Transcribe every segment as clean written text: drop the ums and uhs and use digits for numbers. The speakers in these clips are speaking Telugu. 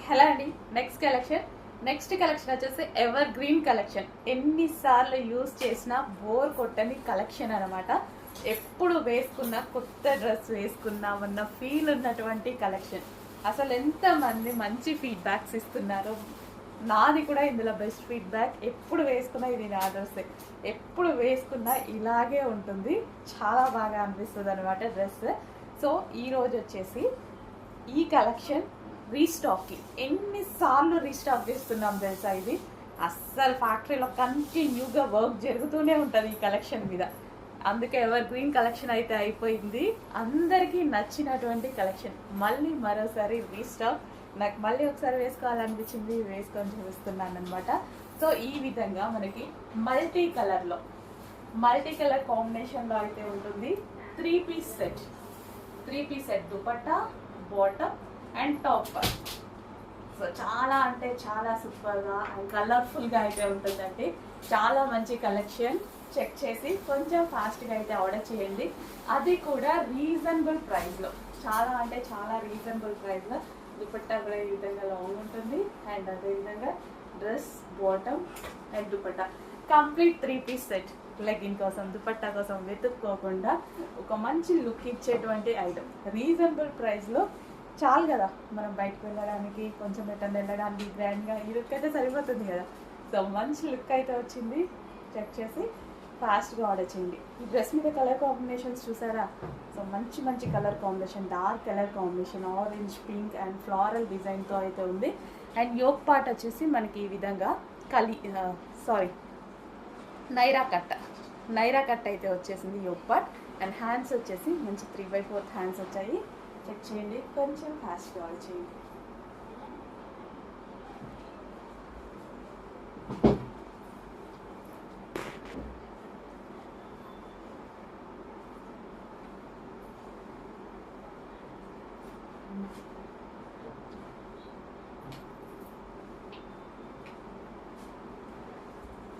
హలో అండి. నెక్స్ట్ కలెక్షన్ వచ్చేసి ఎవర్ గ్రీన్ కలెక్షన్. ఎన్నిసార్లు యూజ్ చేసినా బోర్ కొట్టని కలెక్షన్ అనమాట. ఎప్పుడు వేసుకున్నా కొత్త డ్రెస్ వేసుకున్నామన్న ఫీల్ ఉన్నటువంటి కలెక్షన్. అసలు ఎంతమంది మంచి ఫీడ్బ్యాక్స్ ఇస్తున్నారు. నాది కూడా ఇందులో బెస్ట్ ఫీడ్బ్యాక్. ఎప్పుడు వేసుకున్నా ఇది నా డ్రెస్సే, ఎప్పుడు వేసుకున్నా ఇలాగే ఉంటుంది. చాలా బాగా అనిపిస్తుంది అనమాట డ్రెస్. సో ఈరోజు వచ్చేసి ఈ కలెక్షన్ రీస్టాకింగ్. ఎన్నిసార్లు రీస్టాక్ చేస్తున్నాం తెలుసా. ఇది అస్సలు ఫ్యాక్టరీలో కంటిన్యూగా వర్క్ జరుగుతూనే ఉంటుంది ఈ కలెక్షన్ మీద. అందుకే ఎవర్ గ్రీన్ కలెక్షన్ అయితే అయిపోయింది. అందరికీ నచ్చినటువంటి కలెక్షన్ మళ్ళీ మరోసారి రీస్టాక్. నాకు మళ్ళీ ఒకసారి వేసుకోవాలనిపించింది, వేసుకొని చూపిస్తున్నాను అనమాట. సో ఈ విధంగా మనకి మల్టీ కలర్ కాంబినేషన్లో అయితే ఉంటుంది. 3 piece set dupatta, bottom and top. So చాలా అంటే చాలా సూపర్గా అండ్ కలర్ఫుల్గా అయితే ఉంటుందండి. చాలా మంచి కలెక్షన్. చెక్ చేసి కొంచెం ఫాస్ట్గా అయితే ఆర్డర్ చేయండి. అది కూడా రీజనబుల్ ప్రైస్లో, చాలా అంటే చాలా రీజనబుల్ ప్రైస్లో. దుపట్టా కూడా ఈ విధంగా లాంగ్ ఉంటుంది అండ్ అదేవిధంగా dress, bottom and dupatta complete 3 piece set. Legging కోసం, దుపట్టా కోసం వెతుక్కోకుండా ఒక మంచి లుక్ ఇచ్చేటువంటి ఐటమ్ రీజనబుల్ ప్రైస్లో. చాలు కదా మనం బయటకు వెళ్ళడానికి, కొంచెం ఎటన్నా వెళ్ళడానికి గ్రాండ్గా ఈ లుక్ అయితే సరిపోతుంది కదా. సో మంచి లుక్ అయితే వచ్చింది. చెక్ చేసి ఫాస్ట్గా ఆర్డర్ చేయండి. ఈ డ్రెస్ మీద కలర్ కాంబినేషన్స్ చూసారా. సో మంచి colour combination, dark colour combination, orange, pink and floral డిజైన్తో అయితే ఉంది. అండ్ యోక్ పార్ట్ వచ్చేసి మనకి ఈ విధంగా నైరా కట్ అయితే వచ్చేసింది యోక్ పార్ట్. అండ్ హ్యాండ్స్ వచ్చేసి మంచి 3/4 హ్యాండ్స్ వచ్చాయి. చెక్ చేయండి, కొంచెం ఫాస్ట్గా ఆర్డర్ చేయండి.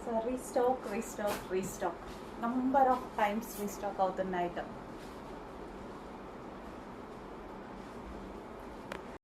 So restock number of times restock అవుతున్న ఐటమ్.